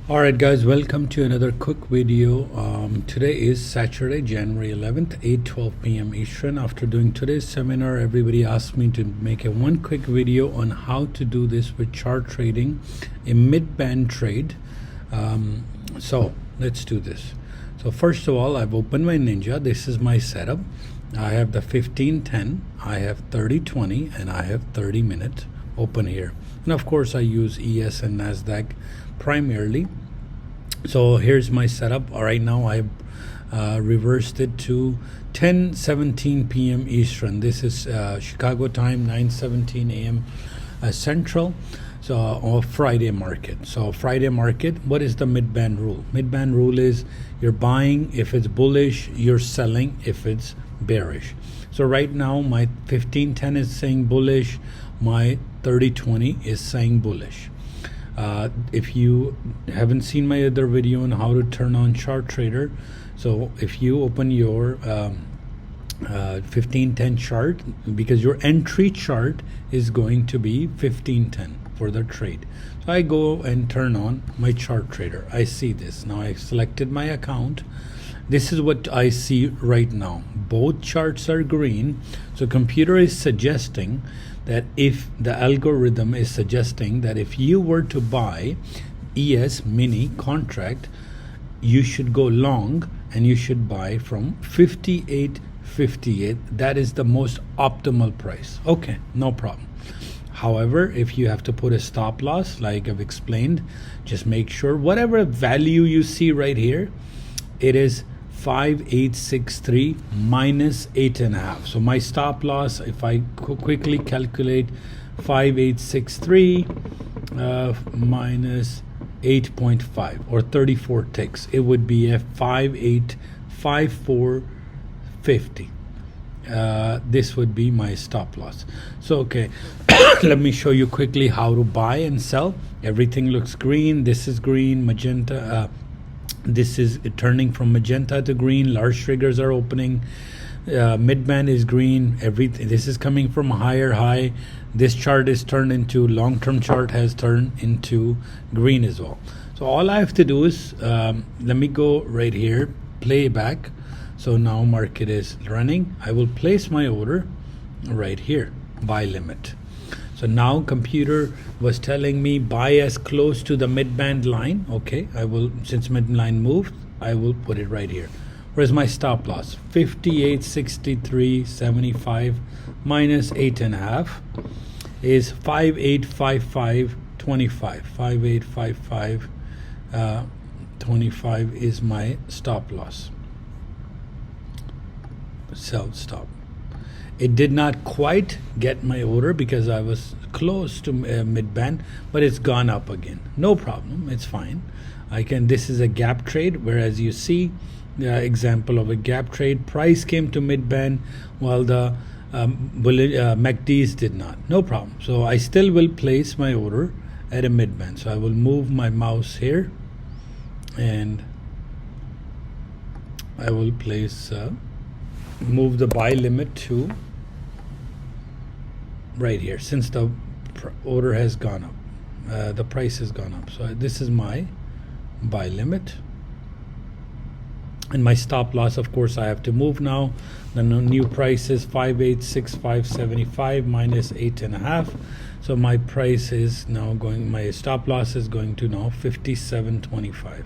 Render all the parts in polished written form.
Alright guys, welcome to another quick video. Today is Saturday, January 11th, 8:12 p.m. Eastern. After doing today's seminar, everybody asked me to make one quick video on how to do this with chart trading, a mid-band trade. So let's do this. So first of all, I've opened my Ninja. This is my setup. I have the 15-10, I have 30-20, and I have 30-minute open here. And of course, I use ES and Nasdaq primarily. So here's my setup. Right now I've reversed it to 10:17 p.m. Eastern. This is Chicago time, 9:17 a.m. Central. So on Friday market. So Friday market, what is the mid-band rule? Mid-band rule is you're buying if it's bullish, you're selling if it's bearish. So right now my 15-10 is saying bullish, my 30-20 is saying bullish. If you haven't seen my other video on how to turn on chart trader, so if you open your 15-10 chart, because your entry chart is going to be 15-10 for the trade. So I go and turn on my chart trader. I see this. Now I've selected my account. This is what I see right now. Both charts are green. So computer is suggesting that if the algorithm is suggesting that if you were to buy ES mini contract, you should go long and you should buy from 58.58. That is the most optimal price. Okay, no problem. However, if you have to put a stop loss, like I've explained, just make sure whatever value you see right here, it is 5863 minus 8.5. So my stop loss, if I quickly calculate 5863 minus 8.5 or 34 ticks, it would be a 5854.50. This would be my stop loss. So okay, let me show you quickly how to buy and sell. Everything looks green. This is green, magenta. This is turning from magenta to green. Large triggers are opening. Mid-band is green. Everything. This is coming from a higher high. This chart is turned into, long-term chart has turned into green as well. So all I have to do is, let me go right here, play back. So now market is running. I will place my order right here, buy limit. So now computer was telling me buy as close to the mid-band line. Okay, I will, since mid-line moved, I will put it right here. Where's my stop loss? 5863.75 minus 8.5 is 5855.25. 5855.25 is my stop loss. Sell stop. It did not quite get my order because I was close to mid-band, but it's gone up again. No problem, it's fine. I can. This is a gap trade, whereas you see the example of a gap trade. Price came to mid-band while the MACDs did not. No problem. So I still will place my order at a mid-band. So I will move my mouse here, and I will place move the buy limit to right here, since the order has gone up, the price has gone up. So this is my buy limit, and my stop loss, of course, I have to move now. The new price is 5865.75 minus 8.5. So my price is now going, my stop loss is going to now 57.25.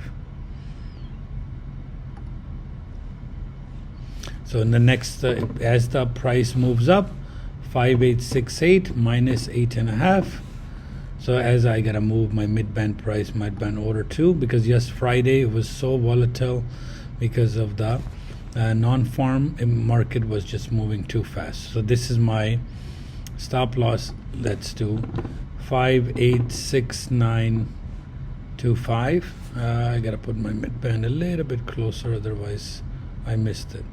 So in the next, as the price moves up, 5868 minus 8.5. So as I gotta move my mid-band price, mid-band order too, because yes, Friday it was so volatile because of the non-farm market was just moving too fast. So this is my stop loss. Let's do 5869.25. I gotta put my mid-band a little bit closer, otherwise I missed it.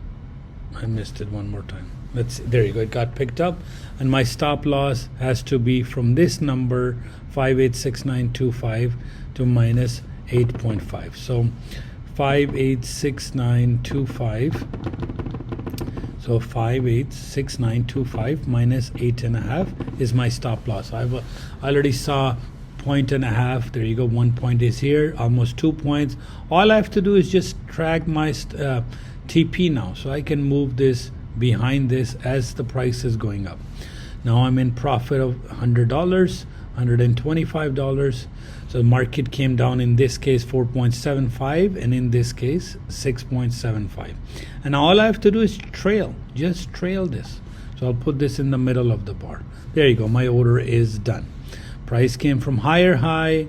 I missed it one more time. There you go, it got picked up, and my stop loss has to be from this number 5869.25 to minus 8.5. So 5869.25. So 5869.25 minus 8.5 is my stop loss. I already saw point and a half. There you go. 1 point is here, almost 2 points. All I have to do is just drag my TP now, so I can move this behind this as the price is going up. Now I'm in profit of $100, $125. So the market came down in this case 4.75, and in this case 6.75. And all I have to do is just trail this. So I'll put this in the middle of the bar. There you go. My order is done. Price came from higher high,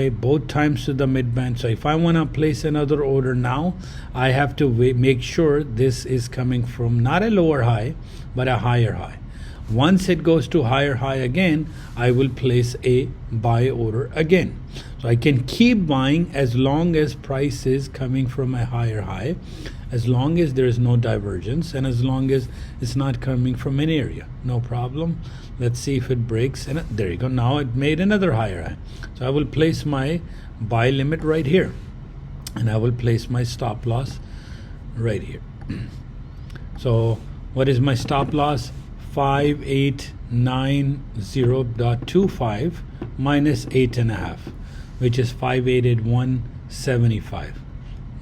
both times to the midband. So if I want to place another order now, I have to make sure this is coming from not a lower high, but a higher high. Once it goes to higher high again, I will place a buy order again. So I can keep buying as long as price is coming from a higher high, as long as there is no divergence, and as long as it's not coming from an area. No problem. Let's see if it breaks. And there you go. Now it made another higher high. So I will place my buy limit right here, and I will place my stop loss right here. So what is my stop loss? 5890.25 minus 8.5, which is 5881.75.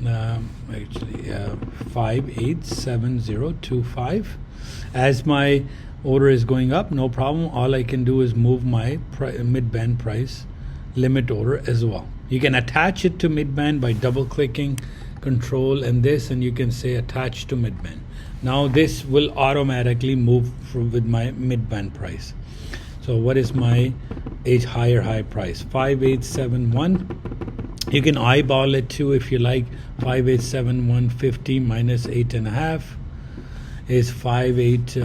5870.25. As my order is going up, no problem. All I can do is move my midband price limit order as well. You can attach it to midband by double clicking control and this, and you can say attach to midband. Now this will automatically move with my midband price. So what is my higher high price? 5871. You can eyeball it too if you like. 5871.50 minus 8.5 is 58.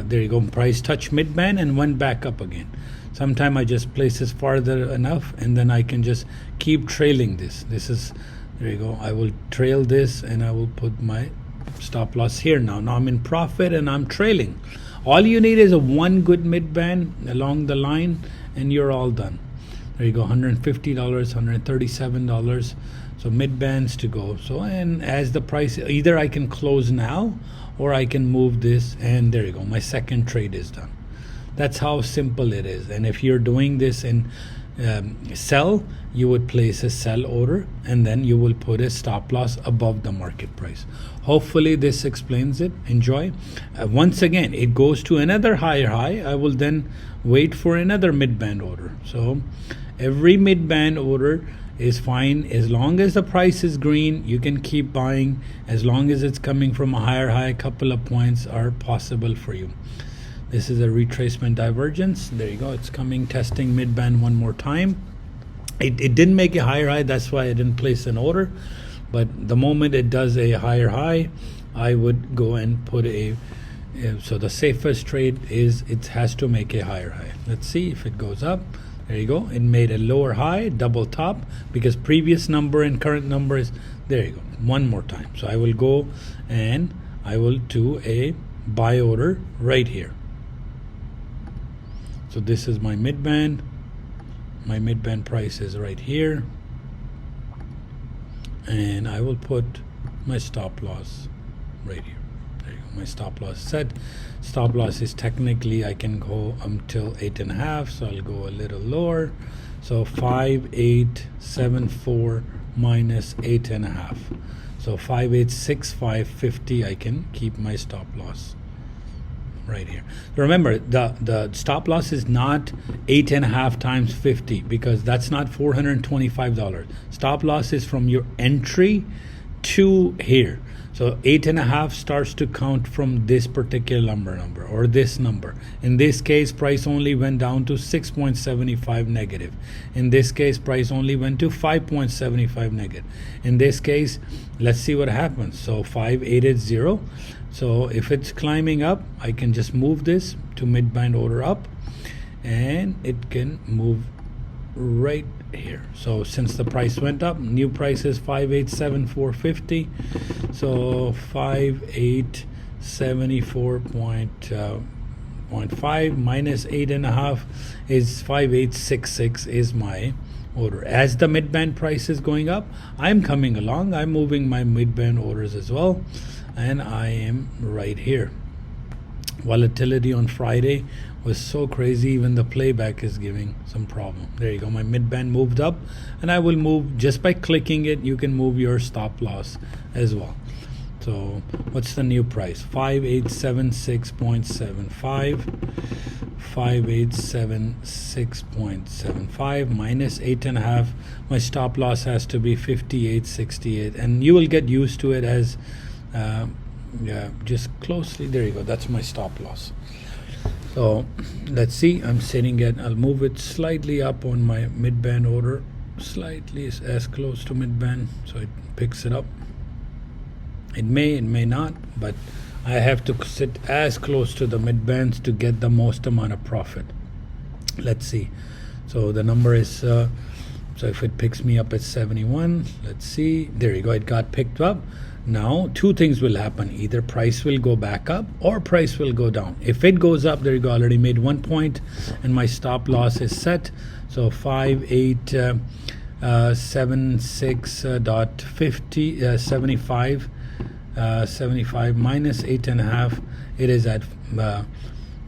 There you go. Price touch midband and went back up again. Sometime I just place this farther enough, and then I can just keep trailing this. This is, there you go. I will trail this, and I will put my stop loss here now. Now I'm in profit and I'm trailing. All you need is a one good midband along the line, and you're all done. There you go. $150, $137. So midbands to go. So, and as the price, either I can close now or I can move this, and there you go. My second trade is done. That's how simple it is. And if you're doing this in sell, you would place a sell order, and then you will put a stop loss above the market price. Hopefully this explains it. Enjoy. Once again, it goes to another higher high. I will then wait for another midband order. So every midband order is fine. As long as the price is green, you can keep buying. As long as it's coming from a higher high, a couple of points are possible for you. This is a retracement divergence. There you go. It's coming, testing midband one more time. It didn't make a higher high. That's why I didn't place an order. But the moment it does a higher high, I would go and put so the safest trade is it has to make a higher high. Let's see if it goes up. There you go. It made a lower high, double top, because previous number and current number is, there you go. One more time. So I will go and I will do a buy order right here. So this is my midband. My midband price is right here. And I will put my stop loss right here. There you go. My stop loss set. Stop loss is technically, I can go until 8.5, so I'll go a little lower. So 5874 minus 8.5. So 5865.50, I can keep my stop loss right here. Remember, the stop loss is not 8.5 times 50, because that's not $425. Stop loss is from your entry to here. So 8.5 starts to count from this particular number or this number. In this case, price only went down to 6.75 negative. In this case, price only went to 5.75 negative. In this case, let's see what happens. So 5880. So if it's climbing up, I can just move this to midband order up, and it can move right here. So since the price went up, new price is 5874.50. So 5874.5 minus 8.5 is 5866 is my order. As the midband price is going up, I'm coming along. I'm moving my midband orders as well, and I am right here. Volatility on Friday was so crazy, even the playback is giving some problem. There you go, my midband moved up, and I will move just by clicking it. You can move your stop loss as well. So what's the new price? 5876.75. 5876.75 minus 8.5. My stop loss has to be 58.68, and you will get used to it as just closely. There you go, that's my stop loss. So let's see, I'm sitting at, I'll move it slightly up on my midband order, slightly as close to midband so it picks it up. It may not, but I have to sit as close to the midbands to get the most amount of profit. Let's see. So the number is, so if it picks me up at 71, let's see. There you go, it got picked up. Now, two things will happen. Either price will go back up or price will go down. If it goes up, there you go, already made 1 point, and my stop loss is set. So 5876.50, 75 minus 8.5, it is at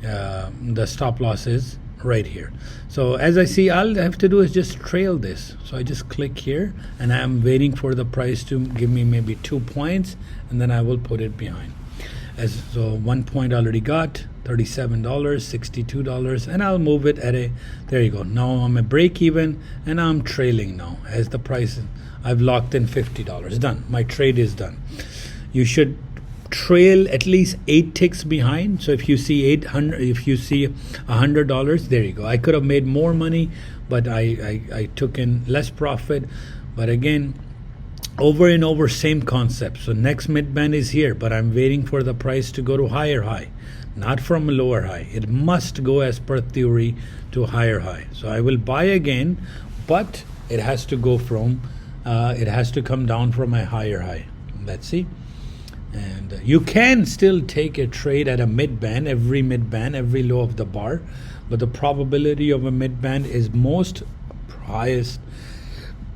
the stop loss is right here. So as I see, all I have to do is just trail this. So I just click here, and I'm waiting for the price to give me maybe 2 points, and then I will put it behind. So 1 point already got, $37, $62, and I'll move it at a, there you go. Now I'm a break even, and I'm trailing now as the price, I've locked in $50. Done, my trade is done. You should trail at least 8 ticks behind. So if you see 800, if you see $100, there you go. I could have made more money, but I took in less profit. But again, over and over, same concept. So next midband is here, but I'm waiting for the price to go to higher high, not from a lower high. It must go as per theory to higher high. So I will buy again, but it has to go from, it has to come down from a higher high. Let's see. And you can still take a trade at a midband, every low of the bar, but the probability of a midband is most highest,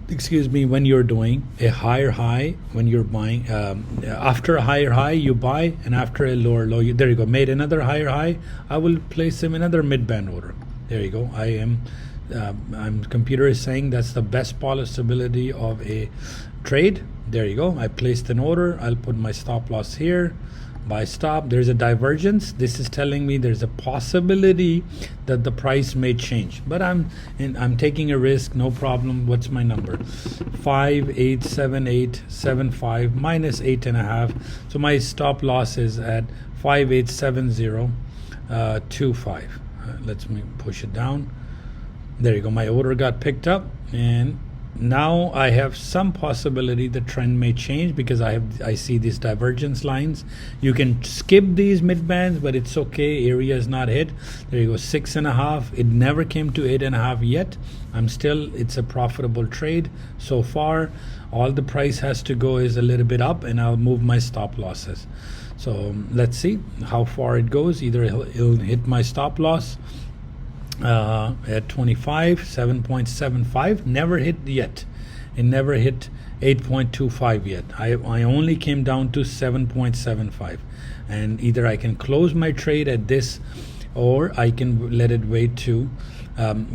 when you're doing a higher high, when you're buying, after a higher high you buy, and after a lower low, there you go, made another higher high, I will place him another midband order. There you go. Computer is saying that's the best possibility of a trade. There you go, I placed an order. I'll put my stop loss here, buy stop. There's a divergence. This is telling me there's a possibility that the price may change, but I'm taking a risk, no problem. What's my number? 5878.75 minus 8.5. So my stop loss is at 5870.25. Let's push it down. There you go, my order got picked up, and now I have some possibility the trend may change because I see these divergence lines. You can skip these midbands, but it's okay, area is not hit. There you go, 6.5. It never came to 8.5 yet. It's a profitable trade so far. All the price has to go is a little bit up, and I'll move my stop losses. So let's see how far it goes. Either it'll hit my stop loss at 25, 7.75, never hit yet. It never hit 8.25 yet. I only came down to 7.75, and either I can close my trade at this, or I can let it wait to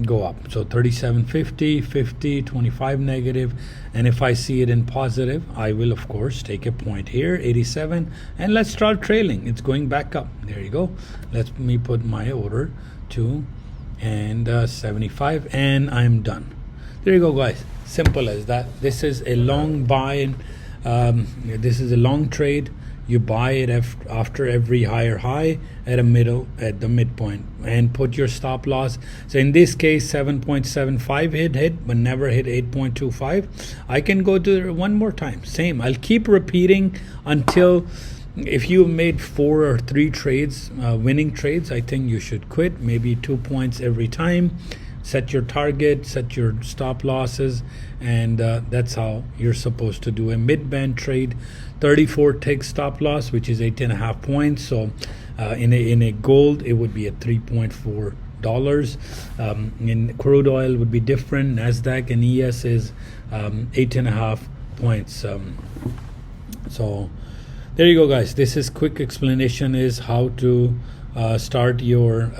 go up. So 37.50, 50, 25 negative, and if I see it in positive, I will of course take a point here, 87, and let's start trailing. It's going back up. There you go. Let me put my order to 75, and I'm done. There you go, guys. Simple as that. This is a long buy, this is a long trade. You buy it after every higher high at the midpoint, and put your stop loss. So in this case, 7.75 hit, but never hit 8.25. I can go to one more time. Same. I'll keep repeating until. If you made 4 or 3 trades, winning trades, I think you should quit. Maybe 2 points every time. Set your target, set your stop losses, and that's how you're supposed to do a midband trade. 34 tick stop loss, which is 8.5 points. So in a gold, it would be at $3.4. In crude oil would be different. Nasdaq and MES is 8.5 points. So there you go, guys. This is quick explanation is how to start your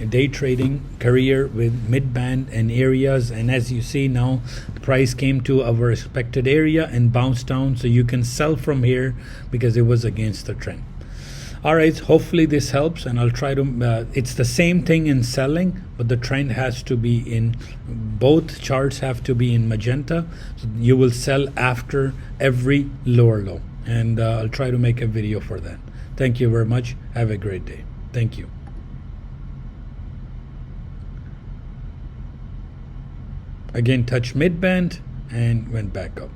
day trading career with Midband and areas. And as you see now, the price came to our expected area and bounced down, so you can sell from here because it was against the trend. All right, hopefully this helps, and I'll try to it's the same thing in selling, but the trend has to be in, both charts have to be in magenta, so you will sell after every lower low, and I'll try to make a video for that. Thank you very much. Have a great day. Thank you. Again, touch midband and went back up.